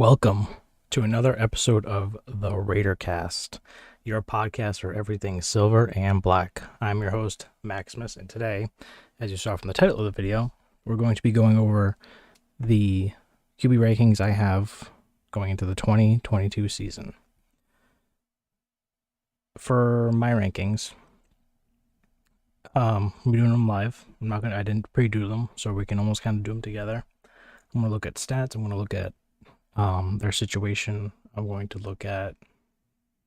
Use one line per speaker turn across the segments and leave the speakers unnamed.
Welcome to another episode of the Raidercast, your podcast for everything silver and black. I'm your host, Maximus, and today, as you saw from the title of the video, we're going to be going over the QB rankings I have going into the 2022 season. For my rankings, I'm doing them live. I didn't pre-do them, so we can almost kind of do them together. I'm going to look at stats. I'm going to look at their situation. I'm going to look at,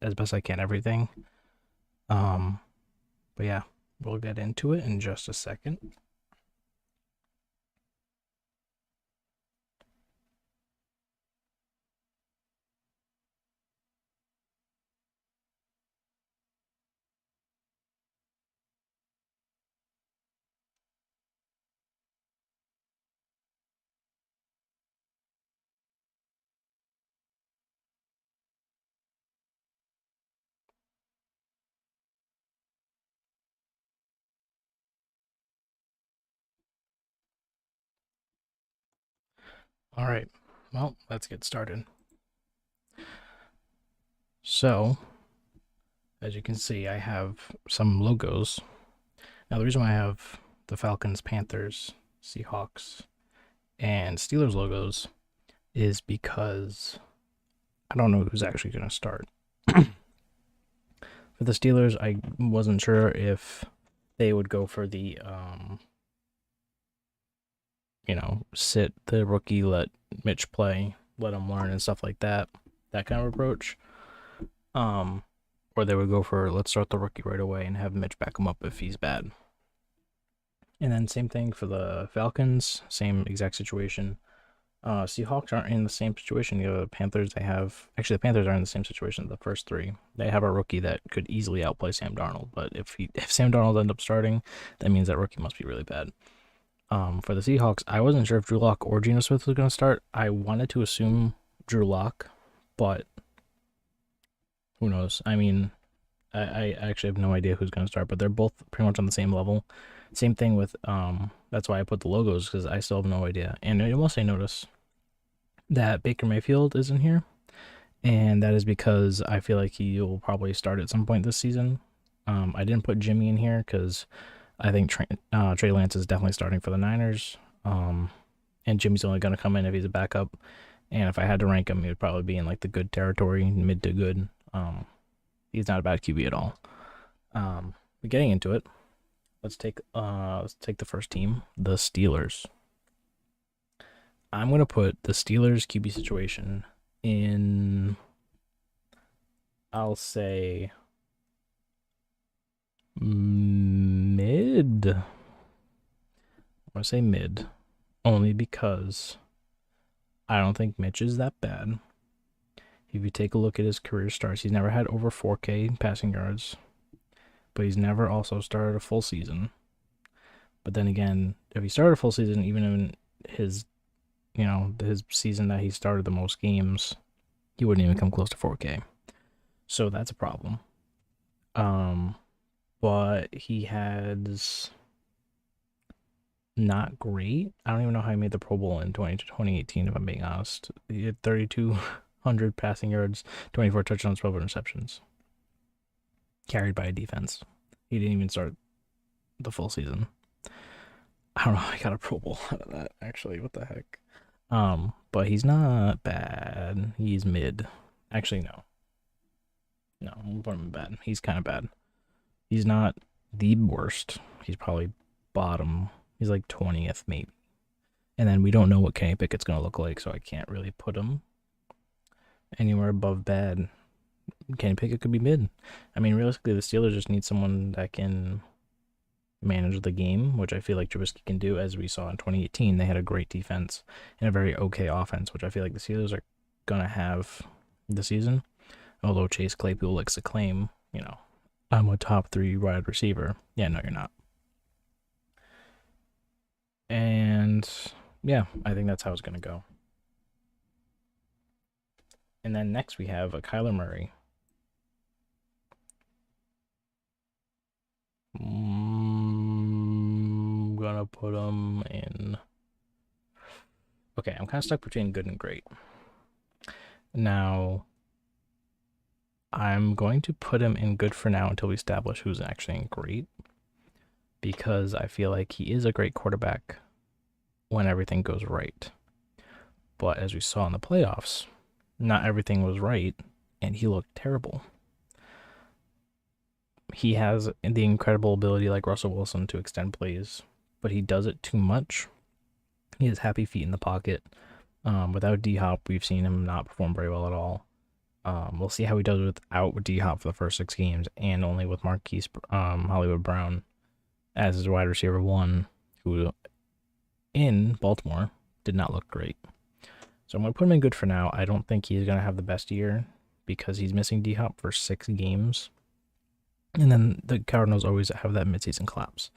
as best I can, everything. But yeah, we'll get into it in just a second. All right, well, let's get started. So, as you can see, I have some logos. Now, the reason why I have the Falcons, Panthers, Seahawks, and Steelers logos is because I don't know who's actually going to start. For the Steelers, I wasn't sure if they would go for the, sit the rookie, let Mitch play, let him learn and stuff like that kind of approach. Or they would go for, let's start the rookie right away and have Mitch back him up if he's bad. And then same thing for the Falcons, same exact situation. Seahawks aren't in the same situation. The Panthers, the Panthers are in the same situation. The first three, they have a rookie that could easily outplay Sam Darnold. But if Sam Darnold ends up starting, that means that rookie must be really bad. For the Seahawks, I wasn't sure if Drew Lock or Geno Smith was going to start. I wanted to assume Drew Lock, but who knows? I mean, I actually have no idea who's going to start, but they're both pretty much on the same level. Same thing with, that's why I put the logos, because I still have no idea. And you'll also notice that Baker Mayfield isn't here, and that is because I feel like he will probably start at some point this season. I didn't put Jimmy in here because I think Trey Lance is definitely starting for the Niners, and Jimmy's only going to come in if he's a backup. And if I had to rank him, he would probably be in like the good territory, mid to good. He's not a bad QB at all. But getting into it, let's take the first team, the Steelers. I'm gonna put the Steelers QB situation in, I'll say, mid. I'm gonna say mid, only because I don't think Mitch is that bad. If you take a look at his career starts, he's never had over 4K passing yards, but he's never also started a full season. But then again, if he started a full season, even in his season that he started the most games, he wouldn't even come close to 4K. So that's a problem. But he has not great. I don't even know how he made the Pro Bowl in 2018, if I'm being honest. He had 3,200 passing yards, 24 touchdowns, 12 interceptions. Carried by a defense. He didn't even start the full season. I don't know how I got a Pro Bowl out of that, actually. What the heck? But he's not bad. He's mid. Actually, no. No, I'm putting him bad. He's kind of bad. He's not the worst. He's probably bottom. He's like 20th, maybe. And then we don't know what Kenny Pickett's going to look like, so I can't really put him anywhere above bad. Kenny Pickett could be mid. I mean, realistically, the Steelers just need someone that can manage the game, which I feel like Trubisky can do. As we saw in 2018, they had a great defense and a very okay offense, which I feel like the Steelers are going to have this season. Although Chase Claypool likes to claim, I'm a top 3 wide receiver. Yeah, no, you're not. And yeah, I think that's how it's going to go. And then next we have a Kyler Murray. I'm gonna put him in. Okay, I'm kind of stuck between good and great. Now, I'm going to put him in good for now until we establish who's actually in great, because I feel like he is a great quarterback when everything goes right. But as we saw in the playoffs, not everything was right, and he looked terrible. He has the incredible ability, like Russell Wilson, to extend plays, but he does it too much. He has happy feet in the pocket. Without D-Hop, we've seen him not perform very well at all. We'll see how he does without D-Hop for the first 6 games, and only with Marquise Hollywood Brown as his wide receiver 1, who in Baltimore did not look great. So I'm going to put him in good for now. I don't think he's going to have the best year because he's missing D-Hop for 6 games. And then the Cardinals always have that midseason collapse.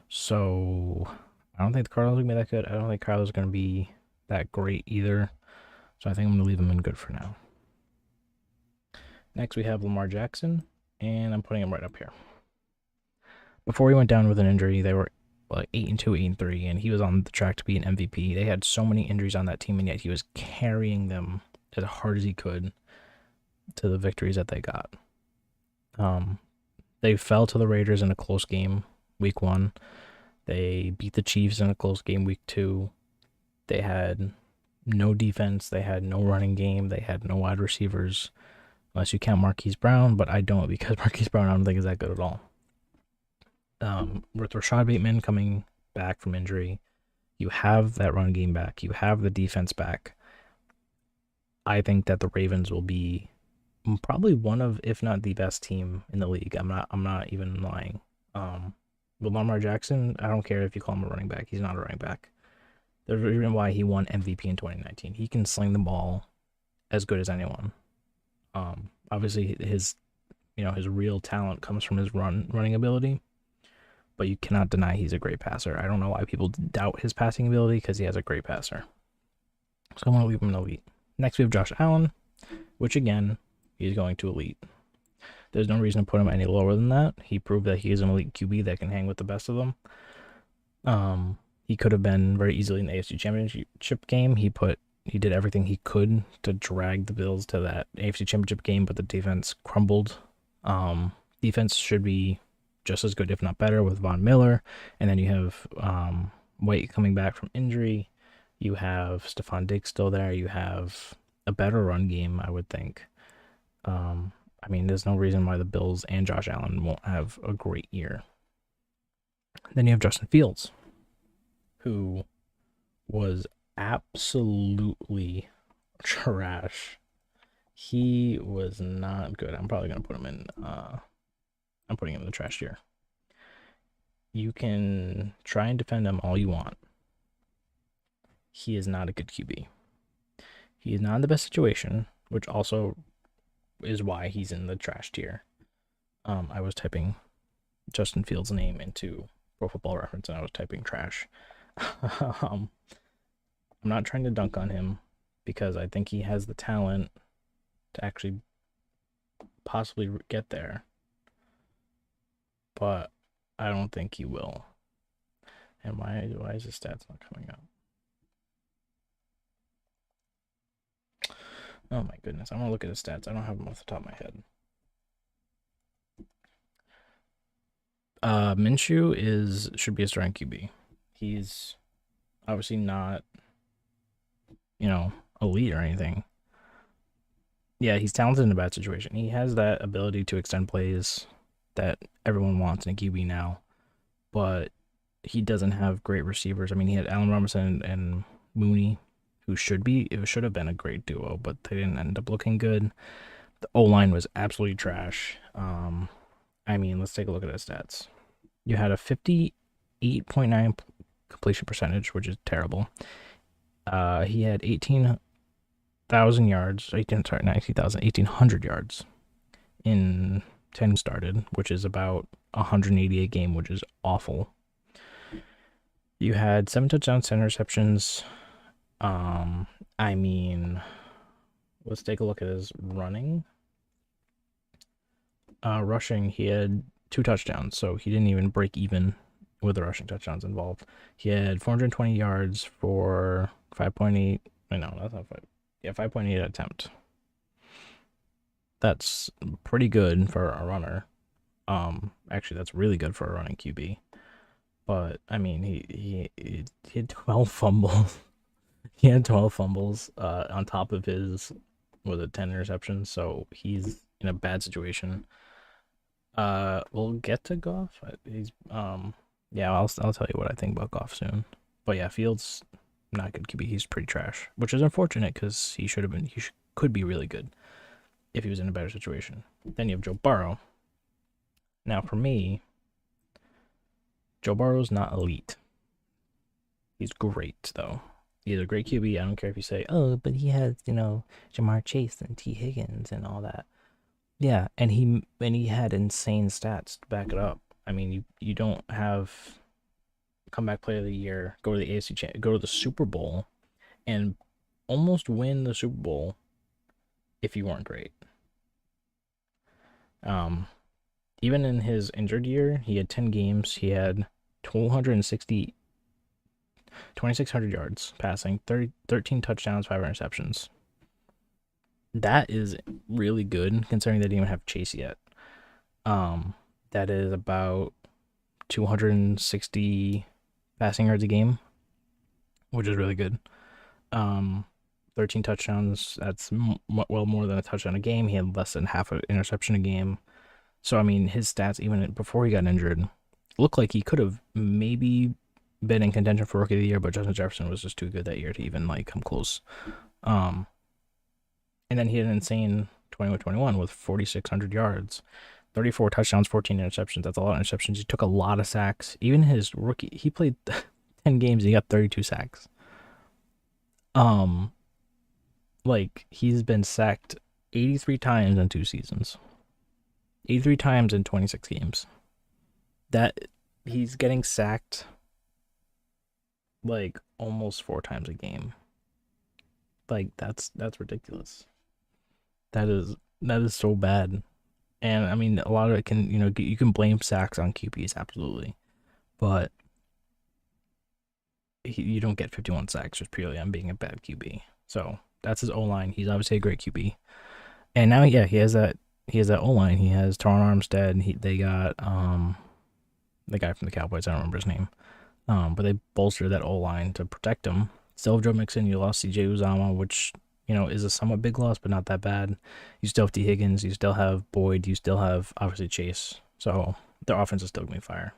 So I don't think the Cardinals are going to be that good. I don't think Kyler's going to be that great either. So I think I'm going to leave him in good for now. Next, we have Lamar Jackson, and I'm putting him right up here. Before he went down with an injury, they were like 8-2, 8-3, and he was on the track to be an MVP. They had so many injuries on that team, and yet he was carrying them as hard as he could to the victories that they got. They fell to the Raiders in a close game, week 1. They beat the Chiefs in a close game, week 2. They had no defense. They had no running game. They had no wide receivers, unless you count Marquise Brown, but I don't, because Marquise Brown I don't think is that good at all. With Rashad Bateman coming back from injury, you have that run game back. You have the defense back. I think that the Ravens will be probably one of, if not the best team in the league. I'm not even lying. With Lamar Jackson, I don't care if you call him a running back. He's not a running back. There's a reason why he won MVP in 2019. He can sling the ball as good as anyone. Obviously his real talent comes from his running ability, but you cannot deny he's a great passer. I don't know why people doubt his passing ability, because he has a great passer. So I'm going to leave him in elite. Next, we have Josh Allen, which again, he's going to elite. There's no reason to put him any lower than that. He proved that he is an elite QB that can hang with the best of them. He could have been very easily in the AFC Championship game. He did everything he could to drag the Bills to that AFC Championship game, but the defense crumbled. Defense should be just as good, if not better, with Von Miller. And then you have White coming back from injury. You have Stephon Diggs still there. You have a better run game, I would think. I mean, there's no reason why the Bills and Josh Allen won't have a great year. Then you have Justin Fields, who was absolutely trash. He was not good. I'm probably going to put him in, I'm putting him in the trash tier. You can try and defend him all you want. He is not a good QB. He is not in the best situation, which also is why he's in the trash tier. I was typing Justin Fields' name into Pro Football Reference, and I was typing trash. I'm not trying to dunk on him, because I think he has the talent to actually possibly get there, but I don't think he will. And why is his stats not coming up? Oh my goodness, I'm gonna look at his stats. I don't have them off the top of my head. Minshew should be a starting QB. He's obviously not, elite or anything. Yeah, he's talented in a bad situation. He has that ability to extend plays that everyone wants in a QB now, but he doesn't have great receivers. I mean, he had Allen Robinson and Mooney, who should have been a great duo, but they didn't end up looking good. The O-line was absolutely trash. I mean, let's take a look at his stats. You had a 58.9 completion percentage, which is terrible. He had 18,000 yards, 1,800 yards in 10 started, which is about 188 game, which is awful. You had 7 touchdowns, 10 interceptions. I mean, let's take a look at his running. Rushing, he had 2 touchdowns, so he didn't even break even with the rushing touchdowns involved. He had 420 yards for 5.8. No, that's not 5. Yeah, 5.8 attempt. That's pretty good for a runner. Actually, that's really good for a running QB. But I mean, he had 12 fumbles. He had 12 fumbles on top of his, was it 10 interceptions? So he's in a bad situation. We'll get to Goff. He's yeah, I'll tell you what I think about Goff soon. But yeah, Fields not good QB. He's pretty trash, which is unfortunate because he should have been. Could be really good if he was in a better situation. Then you have Joe Burrow. Now for me, Joe Burrow's not elite. He's great though. He's a great QB. I don't care if you say, oh, but he has, Jamar Chase and T. Higgins and all that. Yeah, and he had insane stats to back it up. I mean, you don't have comeback player of the year, go to the go to the Super Bowl, and almost win the Super Bowl if you weren't great. Even in his injured year, he had 10 games. He had 260 2,600 yards passing, 13 touchdowns, 5 interceptions. That is really good considering they didn't even have Chase yet. That is about 260 passing yards a game, which is really good. 13 touchdowns, that's well more than a touchdown a game. He had less than half an interception a game. So, I mean, his stats, even before he got injured, looked like he could have maybe been in contention for Rookie of the Year, but Justin Jefferson was just too good that year to even, come close. And then he had an insane 21 with 4,600 yards, 34 touchdowns, 14 interceptions. That's a lot of interceptions. He took a lot of sacks. Even his rookie, he played 10 games, he got 32 sacks. He's been sacked 83 times in 2 seasons. 83 times in 26 games. That he's getting sacked almost 4 times a game. That's ridiculous. That is so bad. And I mean, a lot of it can, you can blame sacks on QBs, absolutely. But you don't get 51 sacks just purely on being a bad QB. So that's his O-line. He's obviously a great QB. And now, yeah, he has that O-line. He has Teron Armstead. They got the guy from the Cowboys. I don't remember his name. But they bolstered that O-line to protect him. Still have Joe Mixon. You lost CJ Uzama, which, is a somewhat big loss, but not that bad. You still have T. Higgins. You still have Boyd. You still have, obviously, Chase. So their offense is still going to be fire.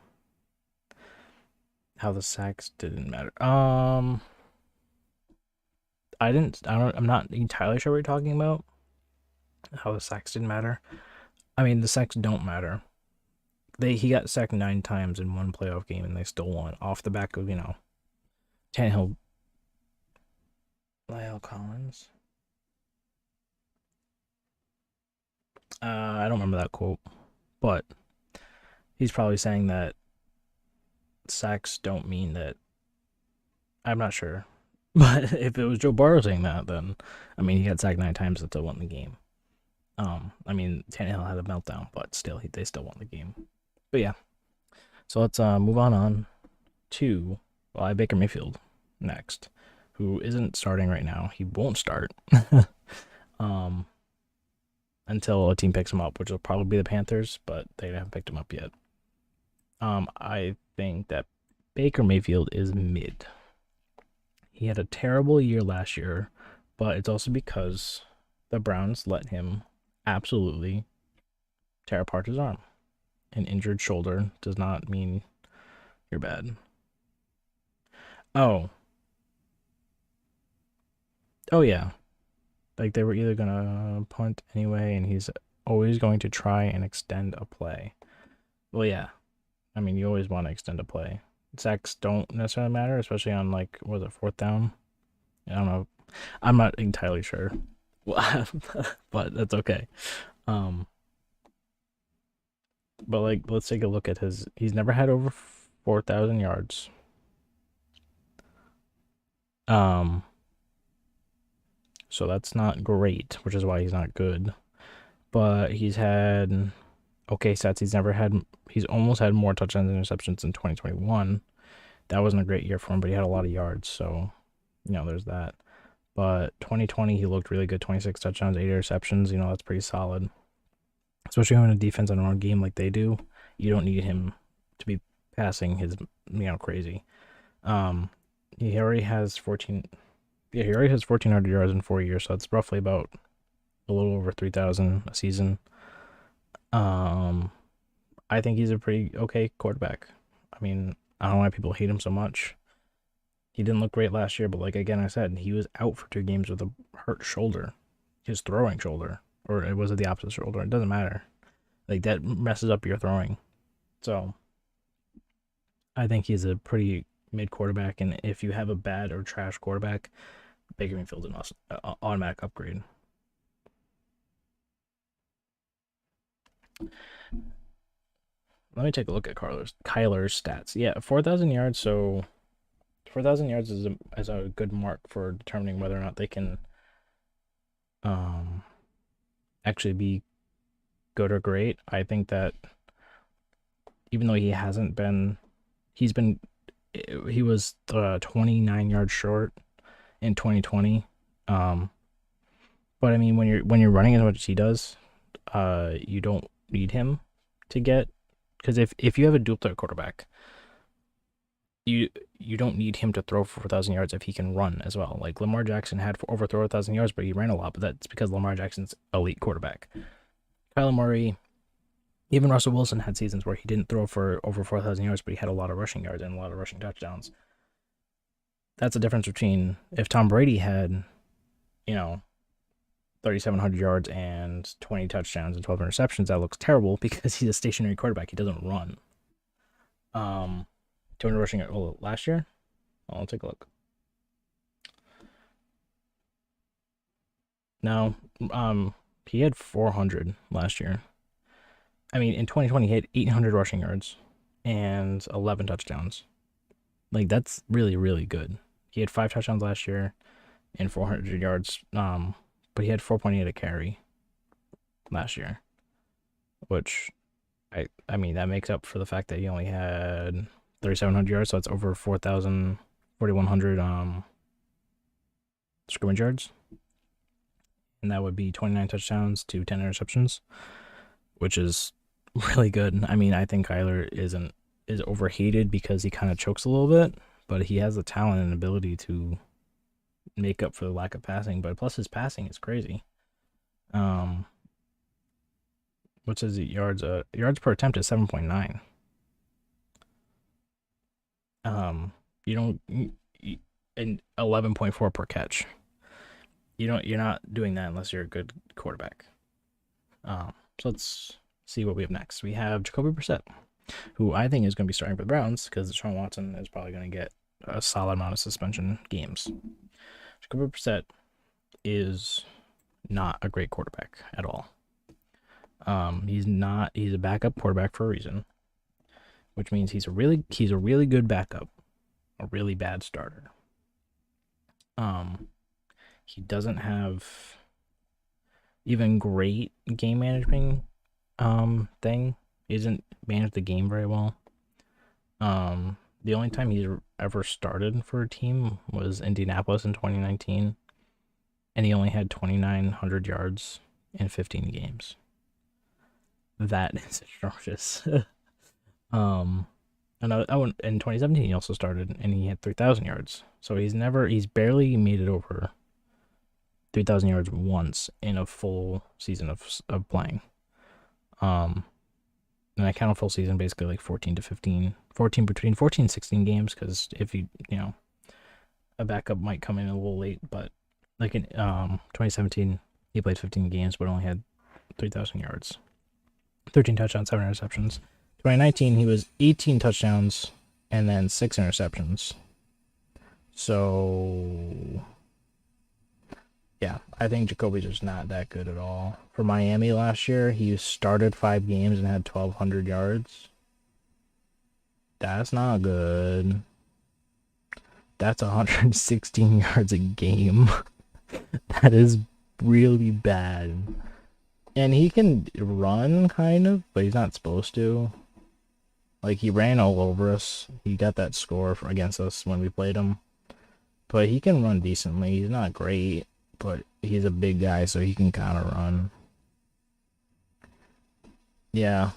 How the sacks didn't matter. I'm not entirely sure what you're talking about. How the sacks didn't matter. I mean, the sacks don't matter. He got sacked 9 times in one playoff game, and they still won off the back of, Tannehill. Lyle Collins. I don't remember that quote, but he's probably saying that sacks don't mean that. I'm not sure. But if it was Joe Burrow saying that, then, I mean, he got sacked 9 times and still won the game. I mean, Tannehill had a meltdown, but still, they still won the game. But yeah, so let's move on to Baker Mayfield next, who isn't starting right now. He won't start until a team picks him up, which will probably be the Panthers, but they haven't picked him up yet. I think that Baker Mayfield is mid. He had a terrible year last year, but it's also because the Browns let him absolutely tear apart his arm. An injured shoulder does not mean you're bad. Oh yeah. They were either gonna punt anyway, and he's always going to try and extend a play. Well, yeah. I mean, you always want to extend a play. Sacks don't necessarily matter, especially on 4th down. I don't know. I'm not entirely sure. But that's okay. But let's take a look at he's never had over 4,000 yards. So that's not great, which is why he's not good. But he's had okay stats. He's almost had more touchdowns and interceptions in 2021. That wasn't a great year for him, but he had a lot of yards, so there's that. But 2020, he looked really good. 26 touchdowns, 8 interceptions. You know, that's pretty solid. Especially when a defense on a run game like they do, you don't need him to be passing his, crazy. He already has 14. Yeah, he already has 1,400 yards in 4 years, so it's roughly about a little over 3,000 a season. I think he's a pretty okay quarterback. I mean, I don't know why people hate him so much. He didn't look great last year, but like again, I said, he was out for 2 games with a hurt shoulder, his throwing shoulder, or it was the opposite shoulder. It doesn't matter. Like that messes up your throwing. So I think he's a pretty mid quarterback, and if you have a bad or trash quarterback, Baker Mayfield's an automatic upgrade. Let me take a look at Kyler's stats. Yeah, 4,000 yards. So 4,000 yards is a good mark for determining whether or not they can actually be good or great. I think that even though he was 29 yards short in 2020. But I mean, when you're running as much as he does, you don't need him to get, because if you have a dual threat quarterback, you don't need him to throw for 4,000 yards if he can run as well. Like Lamar Jackson had overthrow 1,000 yards, but he ran a lot. But that's because Lamar Jackson's elite quarterback. Kyler Murray, even Russell Wilson had seasons where he didn't throw for over 4,000 yards, but he had a lot of rushing yards and a lot of rushing touchdowns. That's the difference between if Tom Brady had, 3,700 yards and 20 touchdowns and 12 interceptions. That looks terrible because he's a stationary quarterback. He doesn't run. 200 rushing last year. I'll take a look. No, he had 400 last year. I mean, in 2020, he had 800 rushing yards and 11 touchdowns. Like, that's really, really good. He had 5 touchdowns last year and 400 yards. But he had 4.8 a carry last year, which I mean, that makes up for the fact that he only had 3,700 yards, so it's over 4,100 scrimmage yards. And that would be 29 touchdowns to 10 interceptions, which is really good. I mean, I think Kyler is overhated because he kind of chokes a little bit, but he has the talent and ability to make up for the lack of passing. But plus his passing is crazy. What's his yards? Yards per attempt is 7.9. And 11.4 per catch. You're not doing that unless you're a good quarterback. So let's see what we have next. We have Jacoby Brissett, who I think is going to be starting for the Browns because Deshaun Watson is probably going to get a solid amount of suspension games. Jacoby Brissett is not a great quarterback at all. He's a backup quarterback for a reason, which means he's a really good backup, a really bad starter. He doesn't have even great game management thing. He doesn't manage the game very well. The only time he's ever started for a team was Indianapolis in 2019, and he only had 2,900 yards in 15 games. That is atrocious. And in 2017 he also started, and he had 3,000 yards. So he's barely made it over 3,000 yards once in a full season of playing. And I count a full season basically like 14 between 14 and 16 games, because if a backup might come in a little late, but like in 2017 he played 15 games but only had 3,000 yards, 13 touchdowns, 7 interceptions. 2019 he was 18 touchdowns and then 6 interceptions. So yeah, I think Jacoby's just not that good at all. For Miami last year, he started 5 games and had 1,200 yards. That's not good. That's 116 yards a game. That is really bad. And he can run, kind of, but he's not supposed to. Like, he ran all over us. He got that score against us when we played him. but he can run decently. He's not great, but he's a big guy, so he can kind of run. Yeah,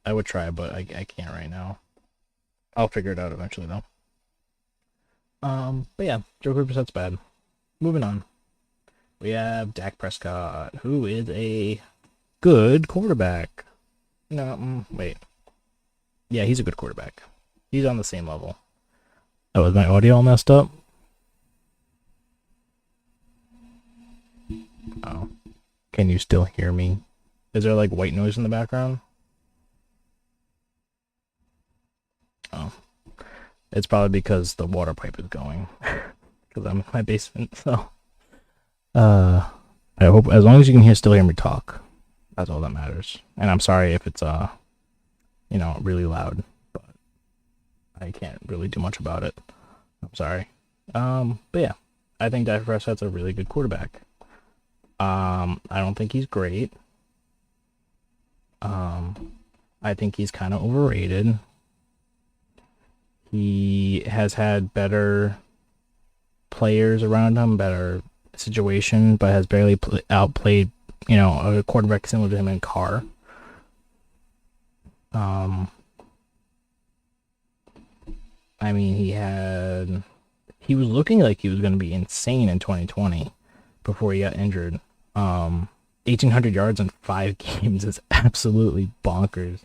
I would try, but I can't right now. I'll figure it out eventually, though. But yeah, Joker percent's bad. Moving on. We have Dak Prescott, who is a good quarterback. No, wait. Yeah, he's a good quarterback. He's on the same level. Oh, is my audio all messed up? Oh. Can you still hear me? Is there like white noise in the background? Oh. It's probably because the water pipe is going. Because I'm in my basement, so. I hope, as long as you can still hear me talk, that's all that matters. And I'm sorry if it's, really loud, but I can't really do much about it. I'm sorry. But yeah, I think Dak Prescott's a really good quarterback. I don't think he's great. I think he's kind of overrated. He has had better players around him, better situation, but has barely outplayed, a quarterback similar to him in Carr. I mean, he was looking like he was going to be insane in 2020 before he got injured. 1,800 yards in 5 games is absolutely bonkers.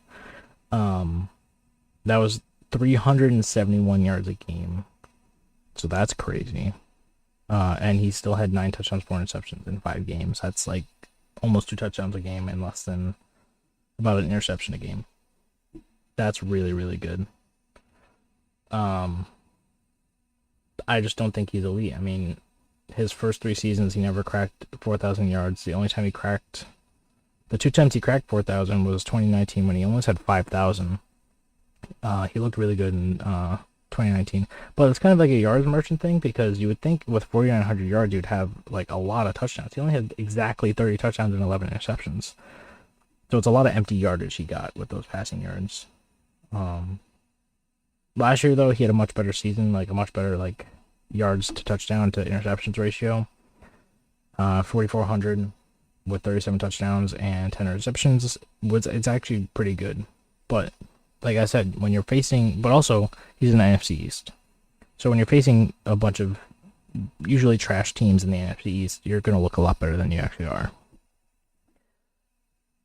That was 371 yards a game. So that's crazy. And he still had 9 touchdowns, 4 interceptions in 5 games. That's like almost 2 touchdowns a game and less than about an interception a game. That's really, really good. I just don't think he's elite. I mean, his first 3 seasons, he never cracked 4,000 yards. The only time the 2 times he cracked 4,000 was 2019 when he almost had 5,000. He looked really good in 2019, but it's kind of like a yards merchant thing, because you would think with 4,900 yards you'd have like a lot of touchdowns. He only had exactly 30 touchdowns and 11 interceptions, so it's a lot of empty yardage he got with those passing yards. Last year though, he had a much better season, like a much better like yards to touchdown to interceptions ratio. 4,400 with 37 touchdowns and 10 interceptions. It's actually pretty good, but like I said, when you're facing, but also he's in the NFC East. So when you're facing a bunch of usually trash teams in the NFC East, you're going to look a lot better than you actually are.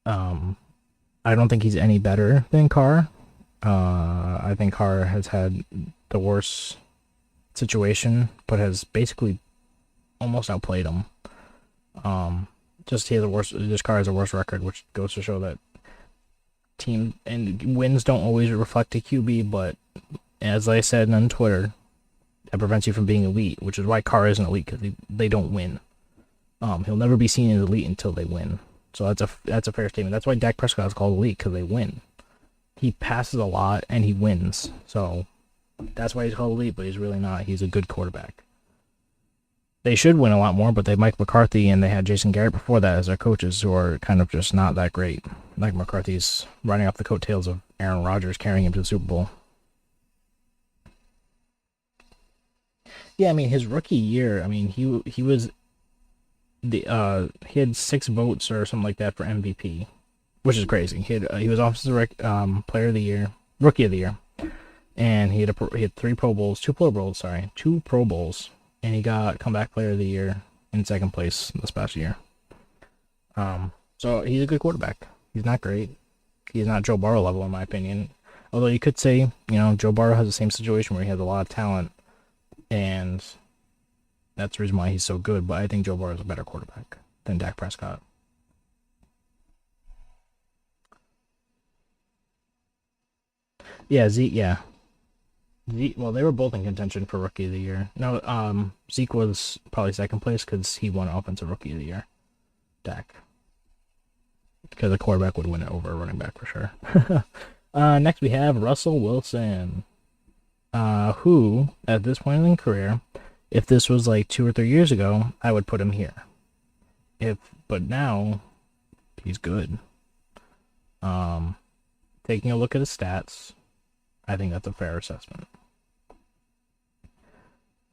I don't think he's any better than Carr. I think Carr has had the worst situation, but has basically almost outplayed him. This Carr has a worse record, which goes to show that team and wins don't always reflect a QB, but as I said on Twitter, that prevents you from being elite, which is why Carr isn't elite, because they don't win. He'll never be seen as elite until they win. So that's a fair statement. That's why Dak Prescott is called elite, because they win. He passes a lot and he wins, so that's why he's called elite. But he's really not. He's a good quarterback. They should win a lot more, but they have Mike McCarthy and they had Jason Garrett before that as their coaches, who are kind of just not that great. Mike McCarthy's running off the coattails of Aaron Rodgers carrying him to the Super Bowl. Yeah, I mean, his rookie year, I mean, he was he had 6 votes or something like that for MVP, which is crazy. He was offensive player of the year, rookie of the year, and he had 3 Pro Bowls, 2 Pro Bowls, and he got comeback player of the year in 2nd place this past year. So he's a good quarterback. He's not great. He's not Joe Burrow level in my opinion. Although you could say, Joe Burrow has the same situation where he has a lot of talent, and that's the reason why he's so good. But I think Joe Burrow is a better quarterback than Dak Prescott. Yeah, Zeke. Yeah, Zeke. Well, they were both in contention for rookie of the year. No, Zeke was probably 2nd place because he won offensive rookie of the year. Dak, because a quarterback would win it over a running back for sure. Next we have Russell Wilson, who at this point in his career, if this was like 2 or 3 years ago, I would put him here. But now he's good. Taking a look at his stats, I think that's a fair assessment.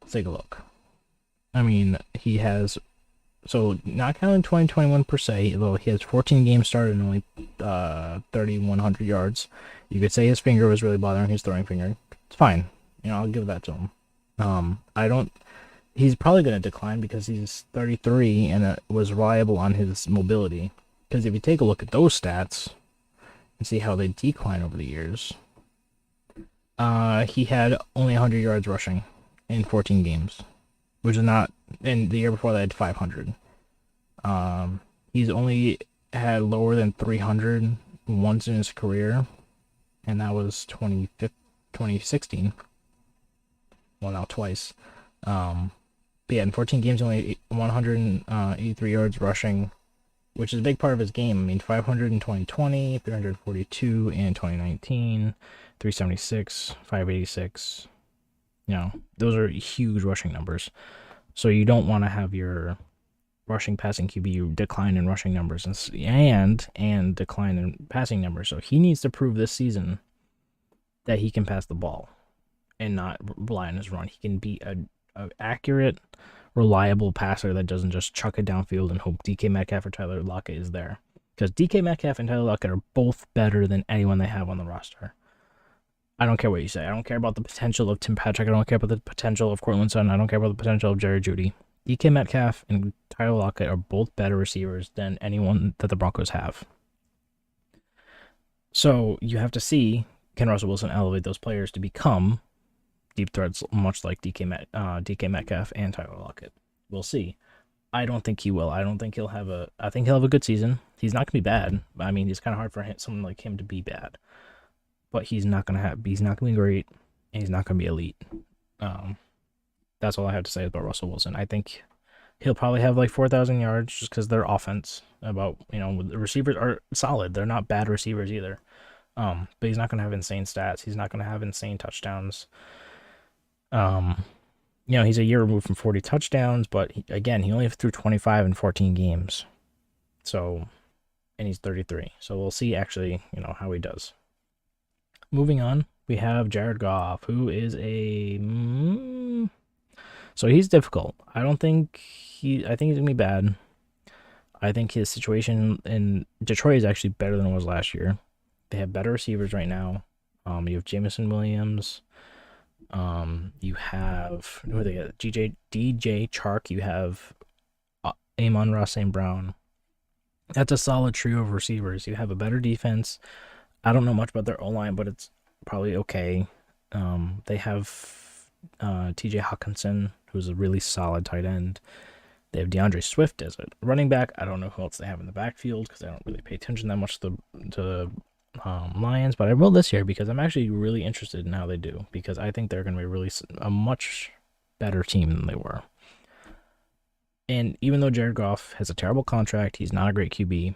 Let's take a look. I mean, he has, so not counting 2021 per se, though he has 14 games started and only 3,100 yards. You could say his finger was really bothering his throwing finger. It's fine. I'll give that to him. I don't. He's probably going to decline because he's 33 and was reliable on his mobility. Because if you take a look at those stats and see how they decline over the years, he had only 100 yards rushing in 14 games, which is not. And the year before that, had 500. He's only had lower than 300 once in his career, and that was 2016. Well, now twice. But yeah, in 14 games, only 183 yards rushing, which is a big part of his game. I mean, 500 in 2020, 342 in 2019, 376, 586. Those are huge rushing numbers. So you don't want to have your rushing passing QB decline in rushing numbers and decline in passing numbers. So he needs to prove this season that he can pass the ball and not rely on his run. He can be a accurate, reliable passer that doesn't just chuck it downfield and hope DK Metcalf or Tyler Lockett is there. Because DK Metcalf and Tyler Lockett are both better than anyone they have on the roster. I don't care what you say. I don't care about the potential of Tim Patrick. I don't care about the potential of Cortland Sutton. I don't care about the potential of Jerry Jeudy. DK Metcalf and Tyler Lockett are both better receivers than anyone that the Broncos have. So you have to see, can Russell Wilson elevate those players to become deep threats, much like DK Metcalf and Tyler Lockett? We'll see. I don't think he will. I think he'll have a good season. He's not gonna be bad. I mean, it's kind of hard for someone like him to be bad, but he's not gonna be great, and he's not gonna be elite. That's all I have to say about Russell Wilson. I think he'll probably have like 4,000 yards just because their offense. The receivers are solid. They're not bad receivers either. But he's not gonna have insane stats. He's not gonna have insane touchdowns. He's a year removed from 40 touchdowns, but he only threw 25 in 14 games. So, and he's 33. So we'll see actually, how he does. Moving on, we have Jared Goff, who is so he's difficult. I think he's gonna be bad. I think his situation in Detroit is actually better than it was last year. They have better receivers right now. You have Jameson Williams. You have who they got? DJ Chark. You have Amon-Ra St. Brown. That's a solid trio of receivers. You have a better defense. I don't know much about their O-line, but it's probably okay. They have TJ Hawkinson, who's a really solid tight end. They have DeAndre Swift as a running back. I don't know who else they have in the backfield because I don't really pay attention that much to Lions, but I will this year because I'm actually really interested in how they do, because I think they're going to be really a much better team than they were. And even though Jared Goff has a terrible contract, he's not a great QB.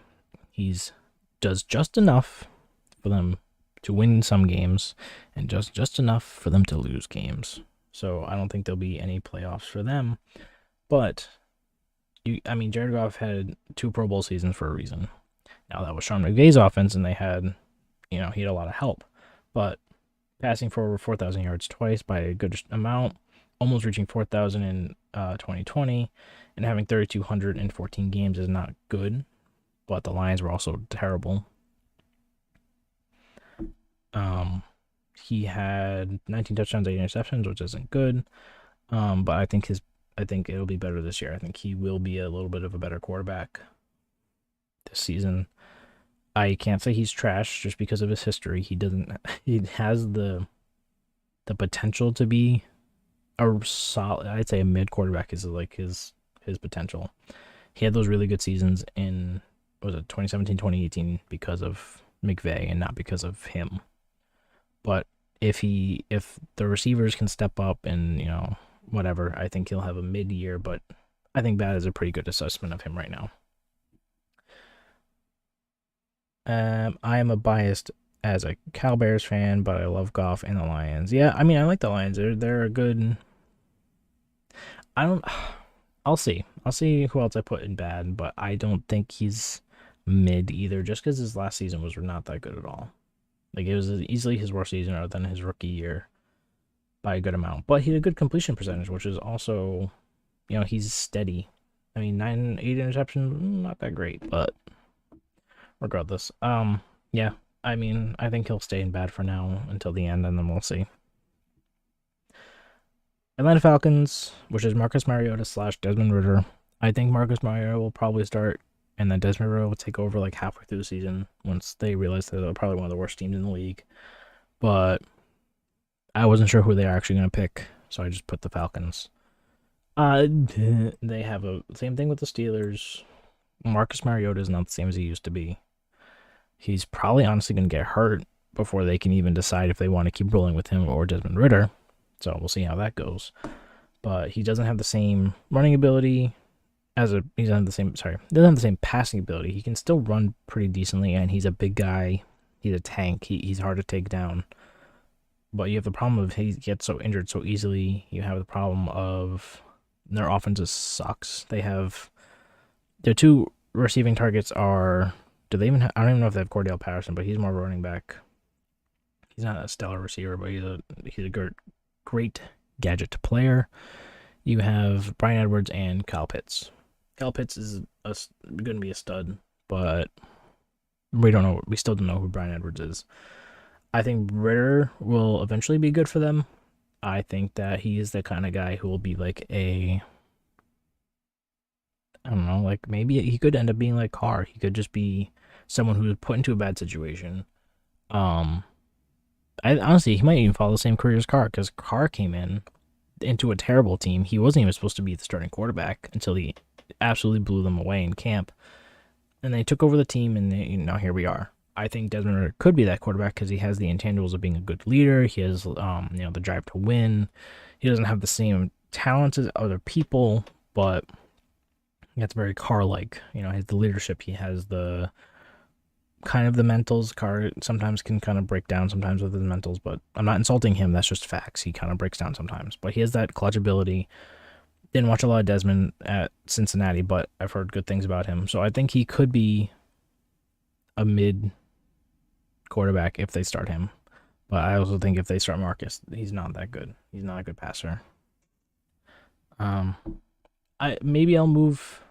He's does just enough for them to win some games and just enough for them to lose games. So I don't think there'll be any playoffs for them. But Jared Goff had 2 Pro Bowl seasons for a reason. Now that was Sean McVay's offense, and they had, he had a lot of help. But passing for over 4,000 yards twice by a good amount, almost reaching 4,000 in 2020, and having 3,214 games is not good. But the Lions were also terrible. He had 19 touchdowns, 8 interceptions, which isn't good. But I think it'll be better this year. I think he will be a little bit of a better quarterback this season. I can't say he's trash just because of his history. He has the potential to be a solid, I'd say a mid quarterback is like his potential. He had those really good seasons in, 2017, 2018 because of McVay and not because of him. But if the receivers can step up and, whatever, I think he'll have a mid-year, but I think that is a pretty good assessment of him right now. I am a biased as a Cal Bears fan, but I love Goff and the Lions. Yeah, I like the Lions. They're a good. I'll see. I'll see who else I put in bad, but I don't think he's mid either, just because his last season was not that good at all. Like, it was easily his worst season other than his rookie year by a good amount. But he had a good completion percentage, which is also he's steady. I mean, 8 interceptions, not that great, but regardless. Yeah, I mean, I think he'll stay in bad for now until the end, and then we'll see. Atlanta Falcons, which is Marcus Mariota / Desmond Ridder. I think Marcus Mariota will probably start, and then Desmond Ridder will take over like halfway through the season once they realize that they're probably one of the worst teams in the league. But I wasn't sure who they are actually going to pick, so I just put the Falcons. They have a same thing with the Steelers. Marcus Mariota is not the same as he used to be. He's probably honestly going to get hurt before they can even decide if they want to keep rolling with him or Desmond Ridder. So we'll see how that goes. But he doesn't have the same running ability he doesn't have the same passing ability. He can still run pretty decently, and he's a big guy. He's a tank. He's hard to take down. But you have the problem of he gets so injured so easily. You have the problem of their offense just sucks. Their two receiving targets are. I don't even know if they have Cordell Patterson, but he's more running back. He's not a stellar receiver, but he's a great gadget player. You have Bryan Edwards and Kyle Pitts. Kyle Pitts is going to be a stud, but we still don't know who Bryan Edwards is. I think Ridder will eventually be good for them. I think that he is the kind of guy who will be like I don't know, like maybe he could end up being like Carr. He could just be someone who was put into a bad situation. Honestly, he might even follow the same career as Carr, because Carr came into a terrible team. He wasn't even supposed to be the starting quarterback until he absolutely blew them away in camp. And they took over the team, and now here we are. I think Desmond Ridder could be that quarterback because he has the intangibles of being a good leader. He has, the drive to win. He doesn't have the same talents as other people, but that's very Carr-like. He has the leadership. He has the kind of the mentals. Carr sometimes can kind of break down sometimes with his mentals, but I'm not insulting him. That's just facts. He kind of breaks down sometimes, but he has that clutch ability. Didn't watch a lot of Desmond at Cincinnati, but I've heard good things about him. So I think he could be a mid quarterback if they start him. But I also think if they start Marcus, he's not that good. He's not a good passer. Maybe I'll move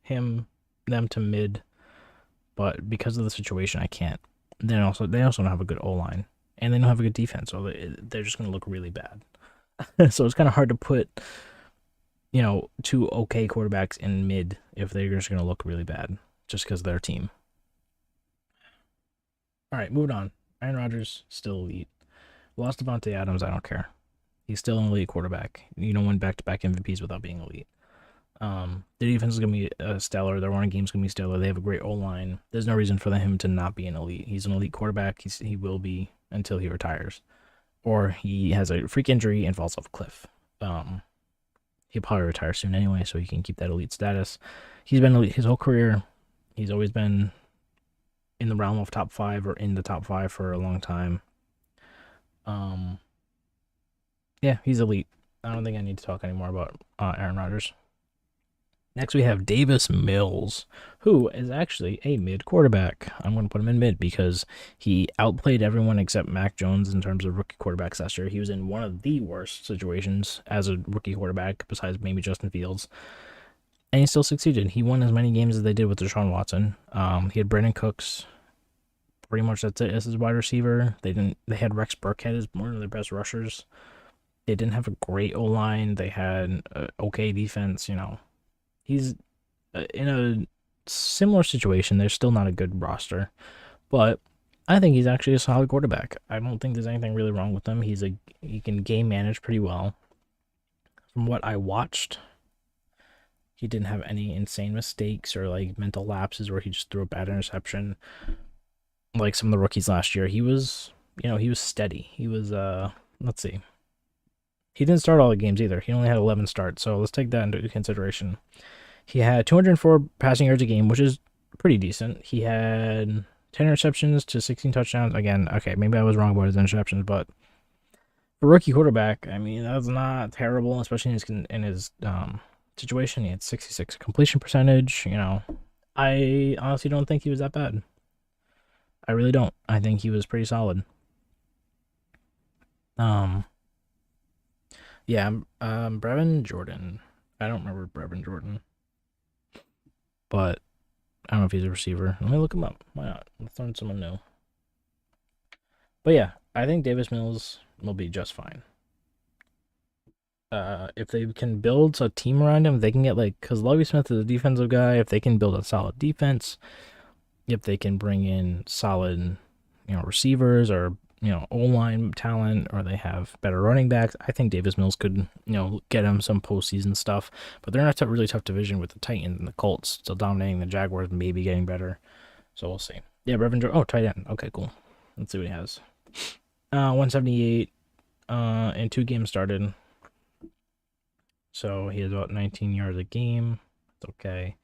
them to mid, but because of the situation, I can't. They also don't have a good O-line, and they don't have a good defense, so they're just going to look really bad. So it's kind of hard to put, two okay quarterbacks in mid if they're just going to look really bad just because of their team. All right, moving on. Aaron Rodgers, still elite. Lost Devontae Adams, I don't care. He's still an elite quarterback. You don't win back-to-back MVPs without being elite. The defense is going to be stellar. Their running game is going to be stellar. They have a great O-line. There's no reason for him to not be an elite. He's an elite quarterback. He will be until he retires. Or he has a freak injury and falls off a cliff. He'll probably retire soon anyway, so he can keep that elite status. He's been elite his whole career. He's always been in the realm of top 5 or in the top 5 for a long time. Yeah, he's elite. I don't think I need to talk anymore about Aaron Rodgers. Next, we have Davis Mills, who is actually a mid quarterback. I'm going to put him in mid because he outplayed everyone except Mac Jones in terms of rookie quarterbacks last year. He was in one of the worst situations as a rookie quarterback, besides maybe Justin Fields, and he still succeeded. He won as many games as they did with Deshaun Watson. He had Brandon Cooks. Pretty much that's it as his wide receiver. They had Rex Burkhead as one of their best rushers. They didn't have a great O-line. They had okay defense, He's in a similar situation. They're still not a good roster, but I think he's actually a solid quarterback. I don't think there's anything really wrong with him. He can game manage pretty well. From what I watched, he didn't have any insane mistakes or like mental lapses where he just threw a bad interception like some of the rookies last year. He was steady. He was let's see. He didn't start all the games either. He only had 11 starts, so let's take that into consideration. He had 204 passing yards a game, which is pretty decent. He had 10 interceptions to 16 touchdowns. Again, okay, maybe I was wrong about his interceptions, but for rookie quarterback, I mean, that's not terrible, especially in his situation. He had 66 completion percentage. I honestly don't think he was that bad. I really don't. I think he was pretty solid. Yeah, Brevin Jordan. I don't remember Brevin Jordan, but I don't know if he's a receiver. Let me look him up. Why not? Let's learn someone new. But yeah, I think Davis Mills will be just fine. If they can build a team around him, they can get because Lovie Smith is a defensive guy. If they can build a solid defense, if they can bring in solid, receivers or O-line talent, or they have better running backs, I think Davis Mills could get him some postseason stuff. But they're not a really tough division with the Titans and the Colts still dominating. The Jaguars maybe getting better, so we'll see. Yeah, Brevin Jordan. Oh, tight end. Okay, cool. Let's see what he has. 178 and 2 games started. So he has about 19 yards a game. It's okay.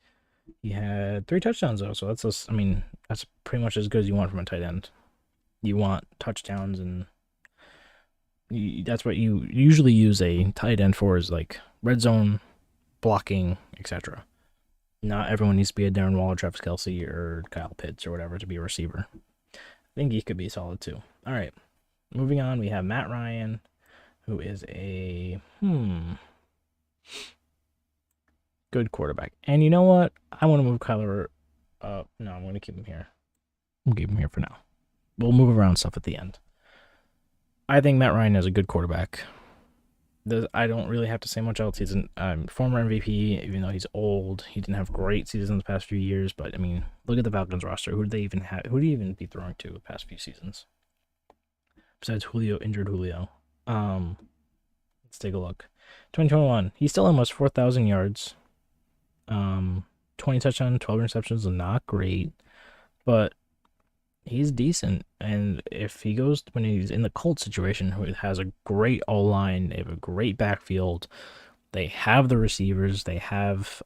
He had 3 touchdowns though, so that's pretty much as good as you want from a tight end. You want touchdowns, and that's what you usually use a tight end for, is like red zone, blocking, etc. Not everyone needs to be a Darren Waller, Travis Kelce, or Kyle Pitts or whatever to be a receiver. I think he could be solid too. All right, moving on, we have Matt Ryan, who is a good quarterback. And you know what? I want to move Kyler up. No, I'm going to keep him here. We'll keep him here for now. We'll move around stuff at the end. I think Matt Ryan is a good quarterback. I don't really have to say much else. He's a former MVP, even though he's old. He didn't have great seasons the past few years, but I mean, look at the Falcons roster. Who do they even have? Who do you even be throwing to the past few seasons? Besides injured Julio. Let's take a look. 2021, he still almost 4,000 yards. 20 touchdowns, 12 interceptions, not great, but he's decent. And if he goes, when he's in the Colts situation, who has a great O-line, they have a great backfield, they have the receivers, they have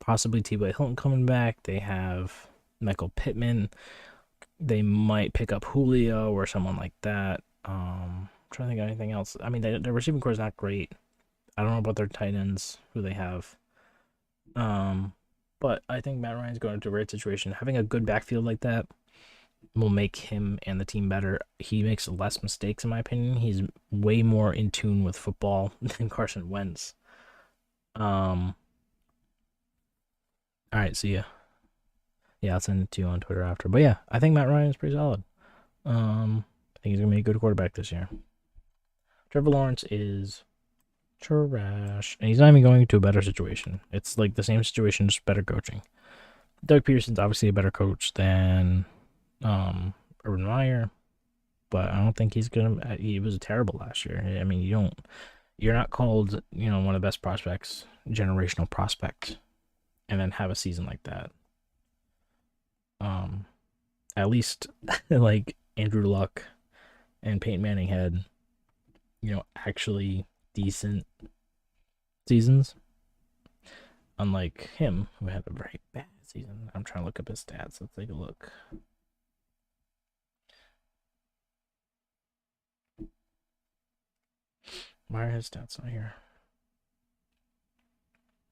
possibly T.Y. Hilton coming back, they have Michael Pittman, they might pick up Julio or someone like that. I'm trying to think of anything else. I mean, their receiving core is not great. I don't know about their tight ends, who they have. But I think Matt Ryan's going into a great situation. Having a good backfield like that will make him and the team better. He makes less mistakes, in my opinion. He's way more in tune with football than Carson Wentz. All right, see ya. Yeah, I'll send it to you on Twitter after. But yeah, I think Matt Ryan is pretty solid. I think he's gonna be a good quarterback this year. Trevor Lawrence is trash, and he's not even going to a better situation. It's like the same situation, just better coaching. Doug Peterson's obviously a better coach than Urban Meyer, but I don't think he's gonna. He was terrible last year. I mean, you're not called, one of the best prospects, generational prospect, and then have a season like that. At least like Andrew Luck and Peyton Manning had, actually decent seasons, unlike him, who had a very bad season. I'm trying to look up his stats. Let's take a look. Why are his stats not here?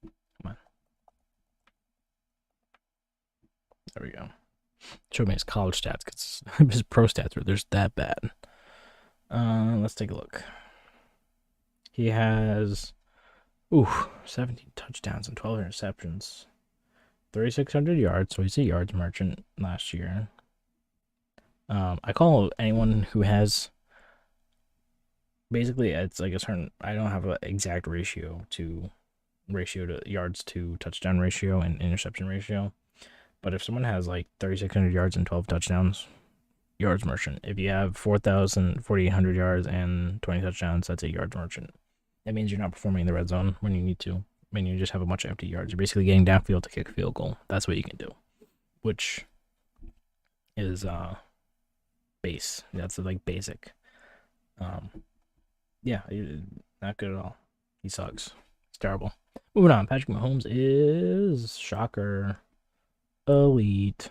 Come on. There we go. Show me his college stats, because his pro stats were just that bad. Let's take a look. He has 17 touchdowns and 12 interceptions, 3,600 yards, so he's a yards merchant last year. I call anyone who has, basically, it's like a certain, I don't have an exact ratio to yards to touchdown ratio and interception ratio, but if someone has like 3,600 yards and 12 touchdowns, yards merchant. If you have 4,800 yards and 20 touchdowns, that's a yards merchant. That means you're not performing in the red zone when you need to. I mean, you just have a bunch of empty yards. You're basically getting downfield to kick a field goal. That's what you can do, which is base. That's like basic. Yeah, not good at all. He sucks. It's terrible. Moving on. Patrick Mahomes is, shocker, elite.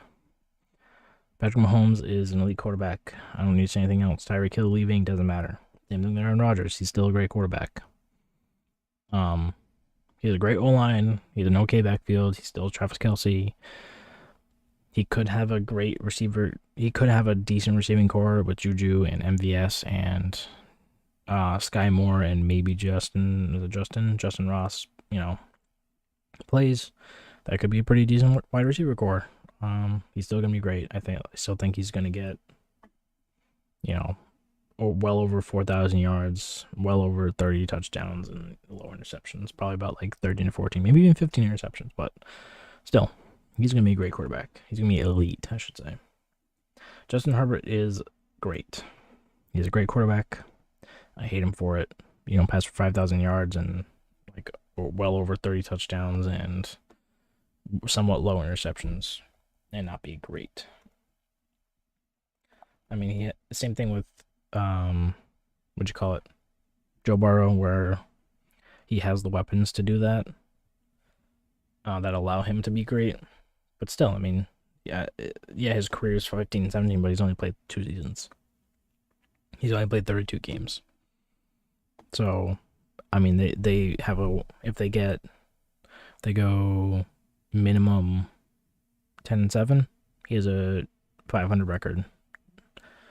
Patrick Mahomes is an elite quarterback. I don't need to say anything else. Tyreek Hill leaving doesn't matter. Same thing with Aaron Rodgers. He's still a great quarterback. He has a great O-line. He has an okay backfield. He's still Travis Kelce. He could have a great receiver. He could have a decent receiving core with Juju and MVS and Sky Moore and maybe Justin Ross. plays, that could be a pretty decent wide receiver core. He's still gonna be great. I still think he's gonna get, well over 4,000 yards, well over 30 touchdowns, and low interceptions. Probably about like 13 to 14, maybe even 15 interceptions. But still, he's gonna be a great quarterback. He's gonna be elite, I should say. Justin Herbert is great. He's a great quarterback. I hate him for it. You don't pass for 5,000 yards and like well over 30 touchdowns and somewhat low interceptions and not be great. I mean, same thing with what'd you call it? Joe Burrow, where he has the weapons to do that, that allow him to be great. But still, I mean, yeah, his career is 15, 17, but he's only played 2 seasons. He's only played 32 games. So, I mean, they have if they go minimum 10-7, he has a 500 record.